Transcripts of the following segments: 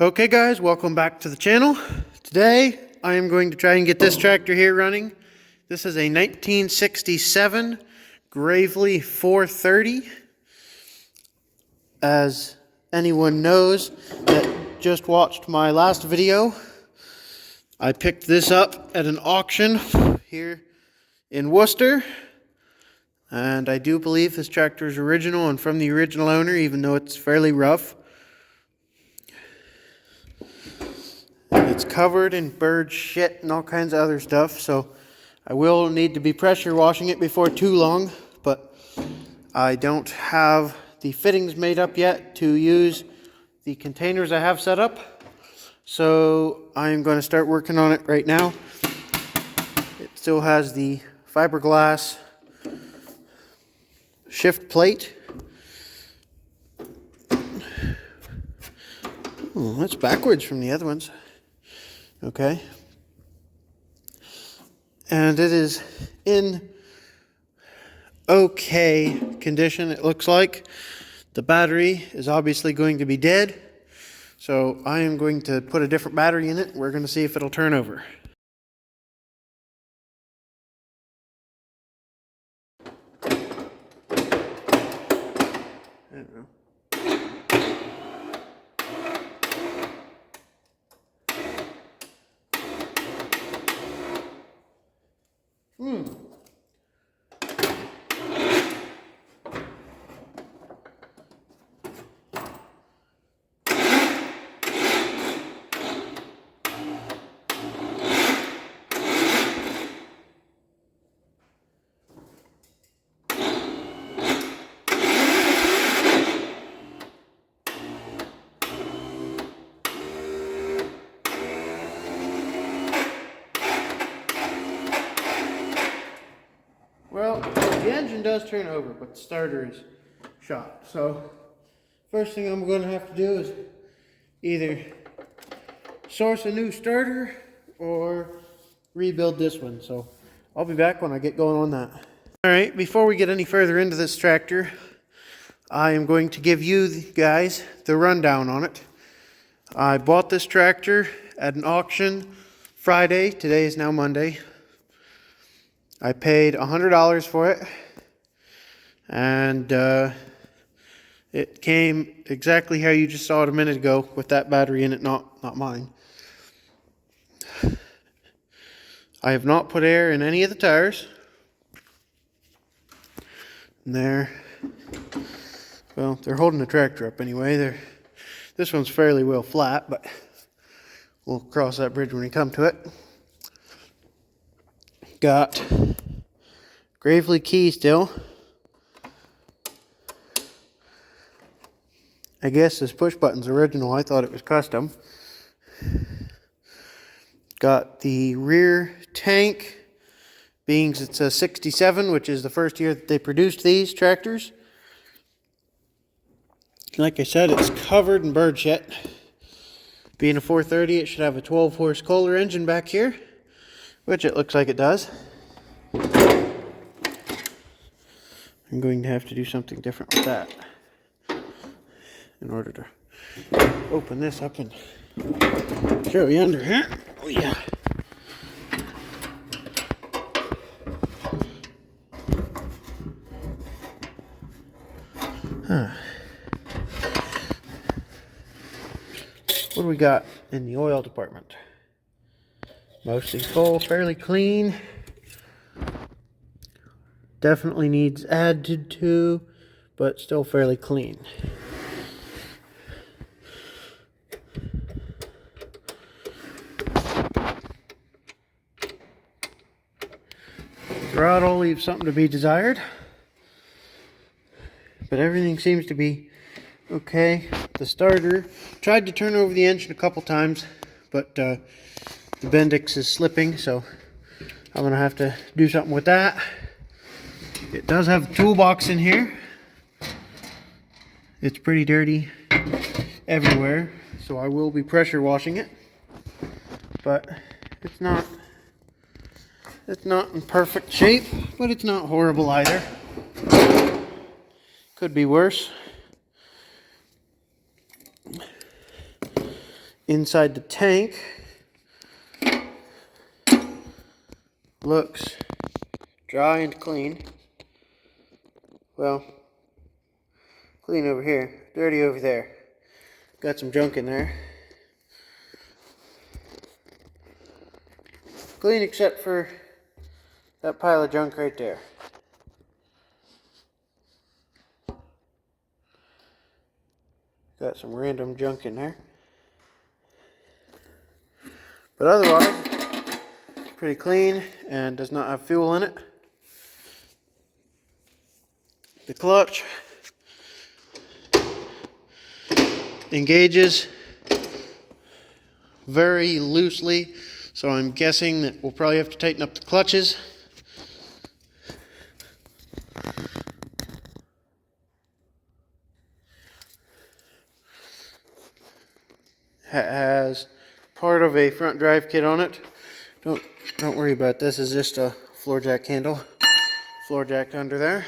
Okay guys, welcome back to the channel. Today I am going to try and get this tractor here running. This is a 1967 Gravely 430. As anyone knows that just watched my last video, I picked this up at an auction here in Wooster. And I do believe this tractor is original and from the original owner, even though it's fairly rough. It's covered in bird shit and all kinds of other stuff, so I will need to be pressure washing it before too long, but I don't have the fittings made up yet to use the containers I have set up, so I'm going to start working on it right now. It still has the fiberglass shift plate. Oh, that's backwards from the other ones. Okay, and it is in okay condition. It looks like the battery is obviously going to be dead, so I am going to put a different battery in it. We're going to see if it'll turn over. I don't know. Well, the engine does turn over, but the starter is shot. So, first thing I'm going to have to do is either source a new starter or rebuild this one. So, I'll be back when I get going on that. Alright, before we get any further into this tractor, I am going to give you guys the rundown on it. I bought this tractor at an auction Friday. Today is now Monday. I paid $100 for it, and it came exactly how you just saw it a minute ago, with that battery in it, not mine. I have not put air in any of the tires. And they're holding the tractor up anyway. This one's fairly well flat, but we'll cross that bridge when we come to it. Got Gravely key still. I guess this push button's original. I thought it was custom. Got the rear tank, being it's a 67, which is the first year that they produced these tractors. Like I said, it's covered in bird shit. Being a 430, it should have a 12-horse Kohler engine back here, which it looks like it does. I'm going to have to do something different with that in order to open this up and show you under here. Oh yeah. What do we got in the oil department? Mostly full, fairly clean. Definitely needs added to, but still fairly clean. Throttle leaves something to be desired, but everything seems to be okay. The starter, tried to turn over the engine a couple times, but the Bendix is slipping, so I'm going to have to do something with that. It does have a toolbox in here. It's pretty dirty everywhere, so I will be pressure washing it. But it's not in perfect shape, but it's not horrible either. Could be worse. inside the tank looks dry and clean. Well, clean over here, dirty over there. Got some junk in there. Clean except for that pile of junk right there. Got some random junk in there. But otherwise, pretty clean and does not have fuel in it. The clutch engages very loosely, so I'm guessing that we'll probably have to tighten up the clutches. Has part of a front drive kit on it. Don't worry about this. It's just a floor jack handle, floor jack under there.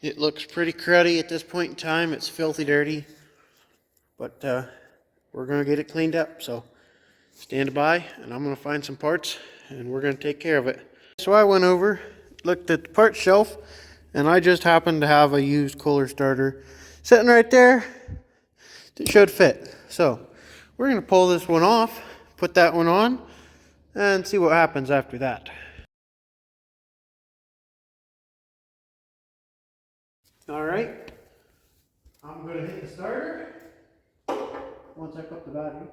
It looks pretty cruddy at this point in time. It's filthy dirty, but we're going to get it cleaned up. So stand by, and I'm going to find some parts, and we're going to take care of it. So I went over, looked at the parts shelf, and I just happened to have a used Kohler starter sitting right there that should fit. So we're going to pull this one off, put that one on, and see what happens after that. Alright, I'm going to hit the starter once I put the battery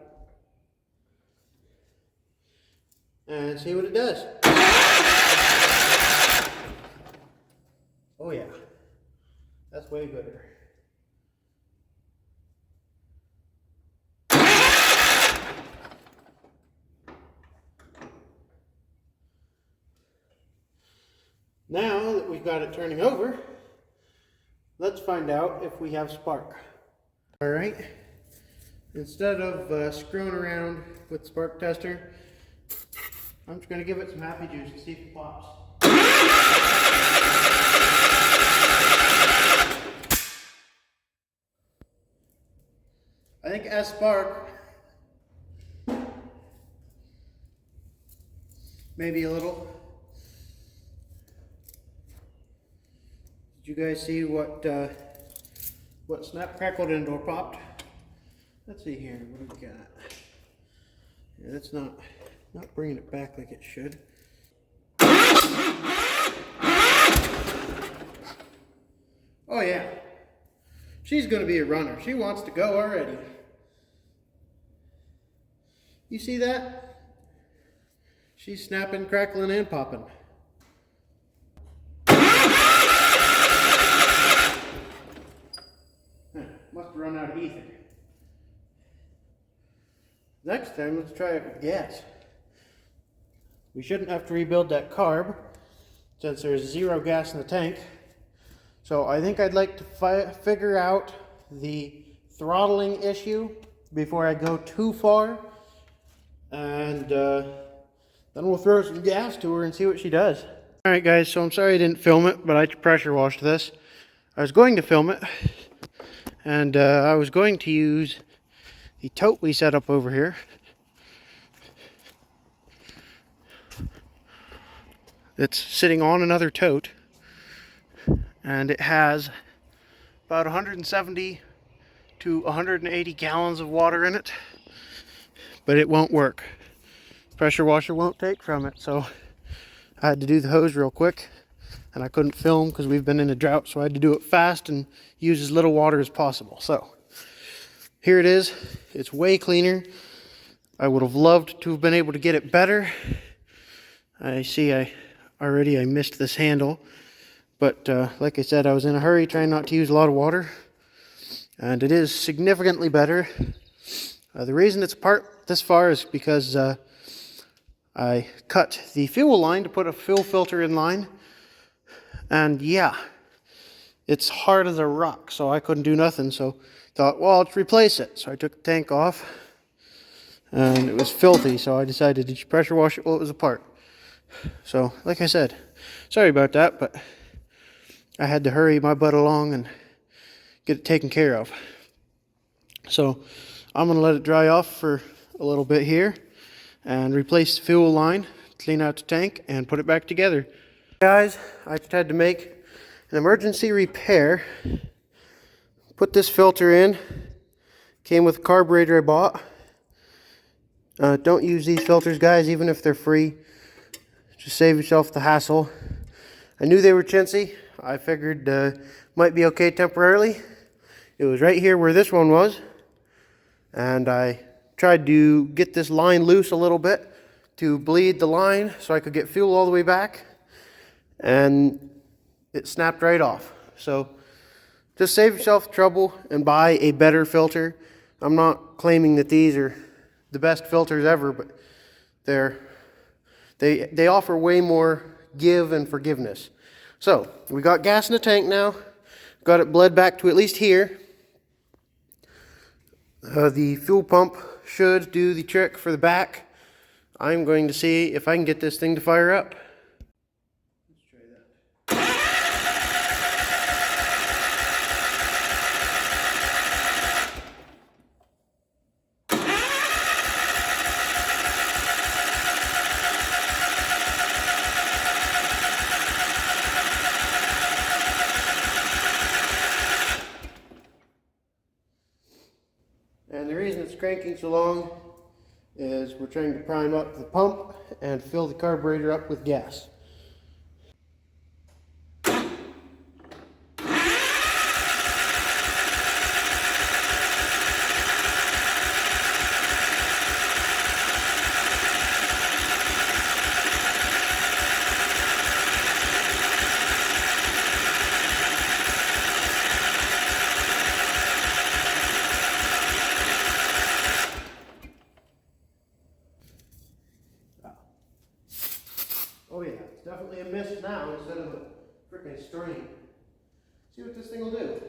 and see what it does. Oh yeah, that's way better. Now that we've got it turning over, let's find out if we have spark. Alright, instead of screwing around with the spark tester, I'm just going to give it some happy juice to see if it pops. I think it has spark. Maybe a little. Did you guys see what snap, crackled, and or popped? Let's see here. What do we got? Yeah, that's not bringing it back like it should. Oh yeah, she's going to be a runner. She wants to go already. You see that? She's snapping, crackling, and popping. Must have run out of ether. Next time, let's try it with gas. We shouldn't have to rebuild that carb since there's zero gas in the tank. So I think I'd like to figure out the throttling issue before I go too far. And then we'll throw some gas to her and see what she does. Alright guys, so I'm sorry I didn't film it, but I pressure washed this. I was going to film it. And I was going to use the tote we set up over here. It's sitting on another tote. And it has about 170 to 180 gallons of water in it. But it won't work. Pressure washer won't take from it. So I had to do the hose real quick. And I couldn't film because we've been in a drought, so I had to do it fast and use as little water as possible. So here it is. It's way cleaner. I would have loved to have been able to get it better. I see I missed this handle, but like I said, I was in a hurry trying not to use a lot of water, and it is significantly better. The reason it's apart this far is because I cut the fuel line to put a fuel filter in line. And yeah, it's hard as a rock, so I couldn't do nothing. So thought, well, let's replace it. So I took the tank off, and it was filthy. So I decided to pressure wash it while it was apart. So, like I said, sorry about that, but I had to hurry my butt along and get it taken care of. So I'm going to let it dry off for a little bit here and replace the fuel line, clean out the tank, and put it back together. Guys, I just had to make an emergency repair. Put this filter in. Came with a carburetor I bought. Don't use these filters, guys, even if they're free. Just save yourself the hassle. I knew they were chintzy. I figured might be okay temporarily. It was right here where this one was. And I tried to get this line loose a little bit to bleed the line so I could get fuel all the way back. And it snapped right off. So just save yourself trouble and buy a better filter. I'm not claiming that these are the best filters ever, but they offer way more give and forgiveness. So we got gas in the tank now. Got it bled back to at least here. The fuel pump should do the trick for the back. I'm going to see if I can get this thing to fire up. Let's try that. And the reason it's cranking so long is we're trying to prime up the pump and fill the carburetor up with gas. Oh yeah, it's definitely a mist now instead of a freaking stream. See what this thing will do.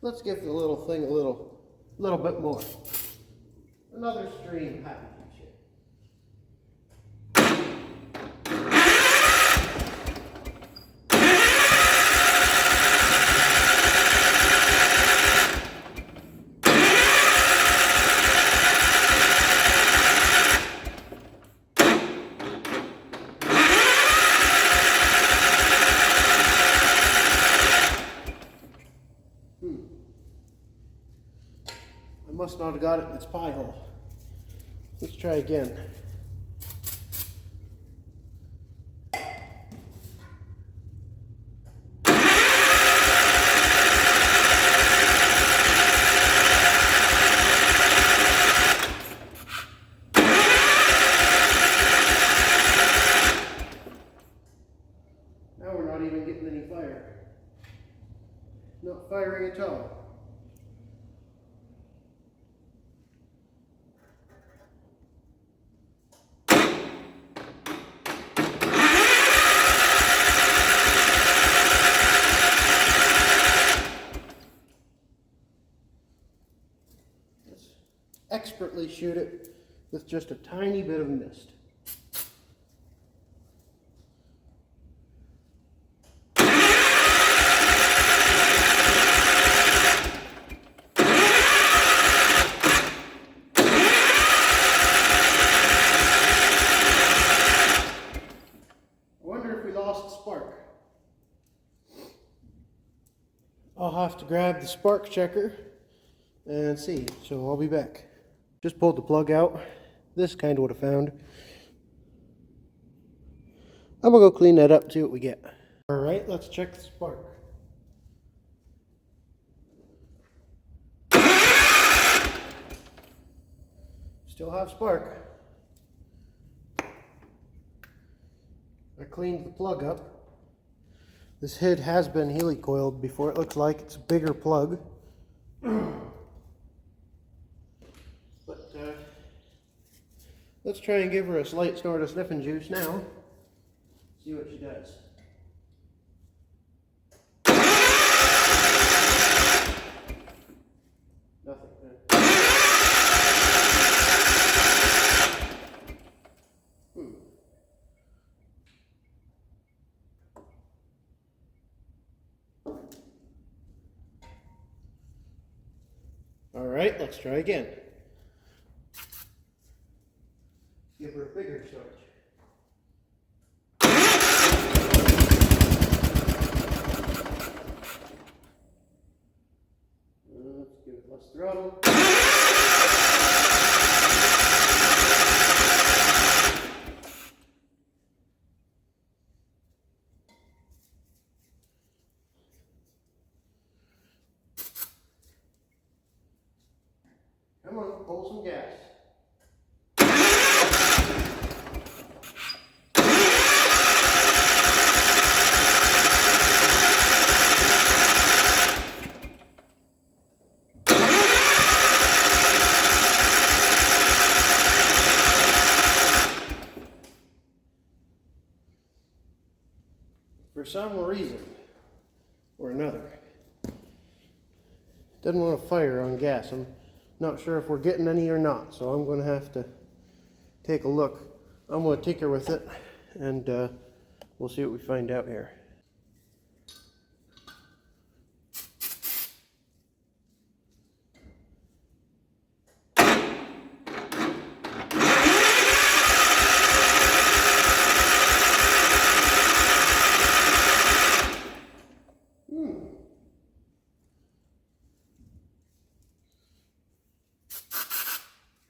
Let's give the little thing a little bit more. Another stream happy. I must not have got it in its pie hole. Let's try again. Now we're not even getting any fire. Not firing at all. Expertly shoot it with just a tiny bit of mist. I wonder if we lost the spark. I'll have to grab the spark checker and see, so I'll be back. Just pulled the plug out. This kind of would have found. I'm gonna go clean that up and see what we get. All right, let's check the spark. Still have spark. I cleaned the plug up. This head has been helicoiled before. It looks like it's a bigger plug. Let's try and give her a slight snort of sniffing juice now. See what she does. All right, let's try again. Give her a bigger start. Let's give it less throttle. Come on, pull some gas. For some reason or another, doesn't want to fire on gas. I'm not sure if we're getting any or not, so I'm going to have to take a look. I'm going to tinker with it, and we'll see what we find out here.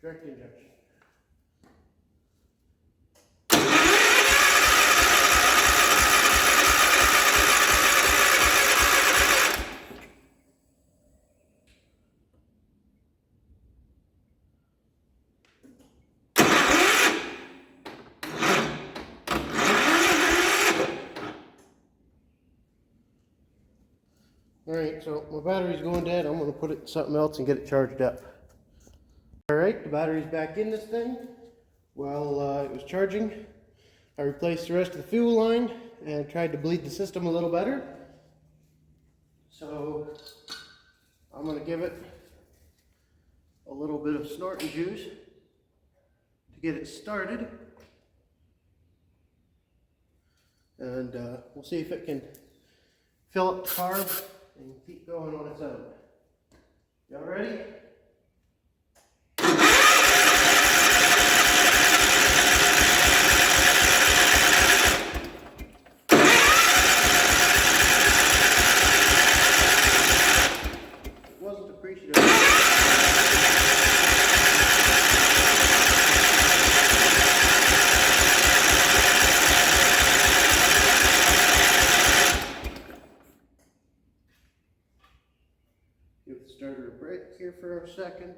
Direct injection. Alright, so my battery's going dead. I'm going to put it in something else and get it charged up. Alright, the battery's back in this thing. While it was charging, I replaced the rest of the fuel line and tried to bleed the system a little better. So I'm going to give it a little bit of snorting juice to get it started. And we'll see if it can fill up the carb and keep going on its own. Y'all ready? Wasn't appreciative. Give the starter a break here for a second.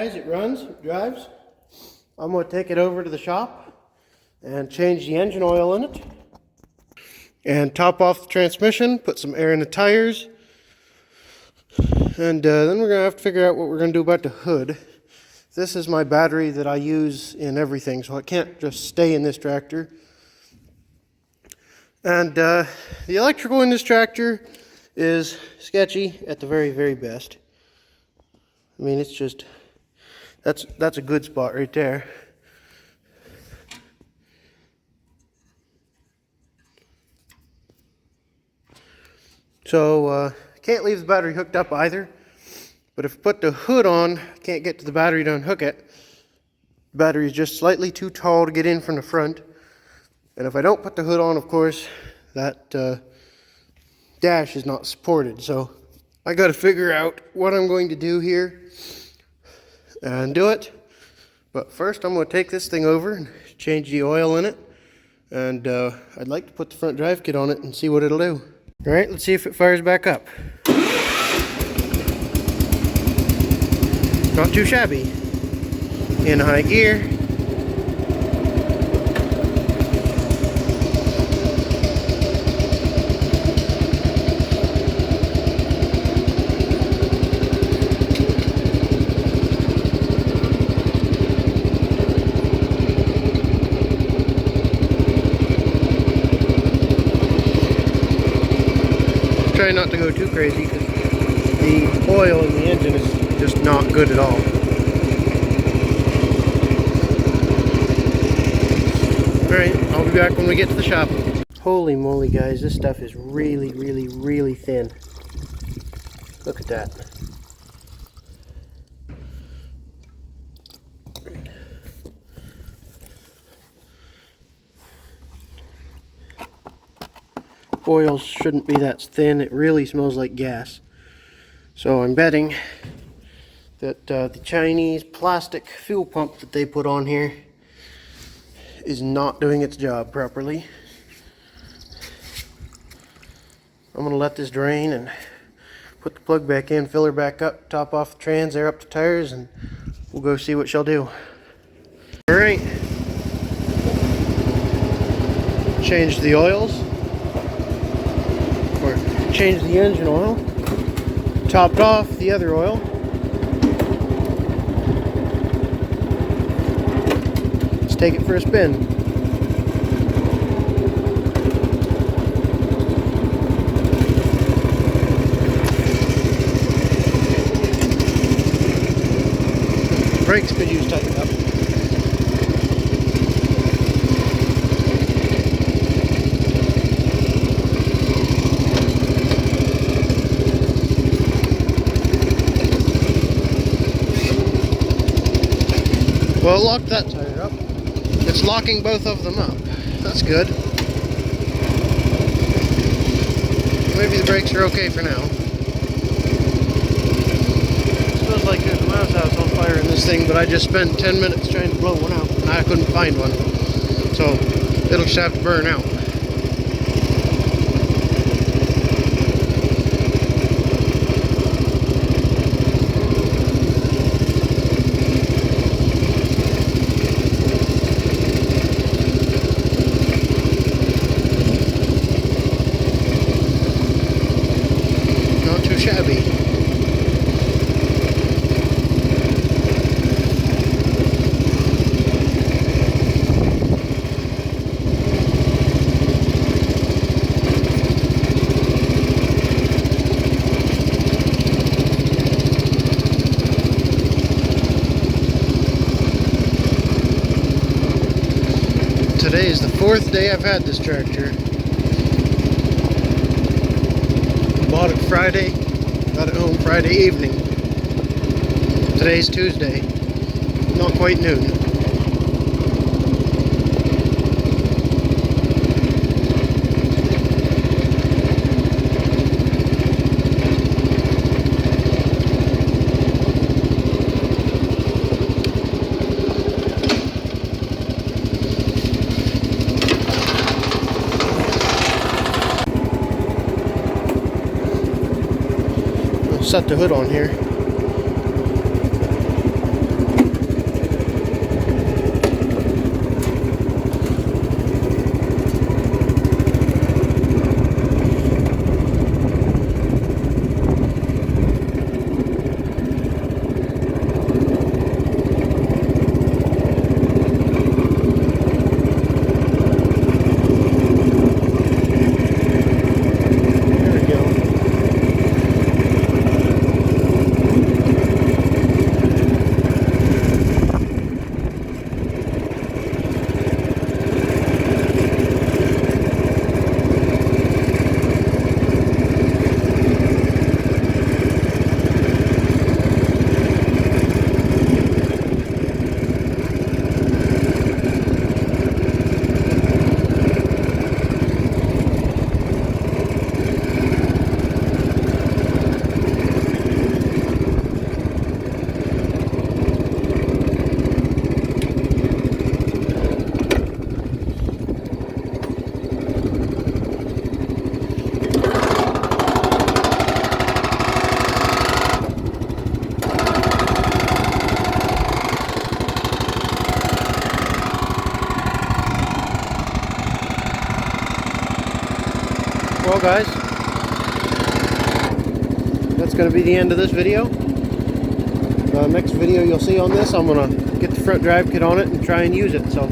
guys, it runs, it drives. I'm going to take it over to the shop and change the engine oil in it. And top off the transmission, put some air in the tires. And then we're going to have to figure out what we're going to do about the hood. This is my battery that I use in everything, so it can't just stay in this tractor. And the electrical in this tractor is sketchy at the very, very best. I mean, it's just, that's a good spot right there. So, can't leave the battery hooked up either. But if I put the hood on, I can't get to the battery to unhook it. The battery is just slightly too tall to get in from the front. And if I don't put the hood on, of course, that dash is not supported. So I got to figure out what I'm going to do here and do it. But first I'm going to take this thing over and change the oil in it. And I'd like to put the front drive kit on it and see what it'll do. All right, let's see if it fires back up. Not too shabby. In high gear. Try not to go too crazy because the oil in the engine is just not good at all. Alright, I'll be back when we get to the shop. Holy moly guys, this stuff is really, really, really thin. Look at that. Oil shouldn't be that thin. It really smells like gas. So I'm betting that the Chinese plastic fuel pump that they put on here is not doing its job properly. I'm going to let this drain and put the plug back in, fill her back up, top off the trans, air up the tires, and we'll go see what she'll do. Alright. Change the oils. Or change the engine oil. Topped off the other oil. Let's take it for a spin. Brakes could use tightening up. Well, it locked that tire up. It's locking both of them up. That's good. Maybe the brakes are okay for now. It smells like there's a mouse house on fire in this thing, but I just spent 10 minutes trying to blow one out, and I couldn't find one. So, it'll just have to burn out. Shabby. Today is the 4th day I've had this tractor. Bought it Friday. Got it home Friday evening. Today's Tuesday. Not quite noon. Set the hood on here. Well guys, that's going to be the end of this video. The next video you'll see on this, I'm going to get the front drive kit on it and try and use it. So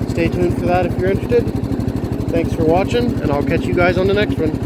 stay tuned for that if you're interested. Thanks for watching, and I'll catch you guys on the next one.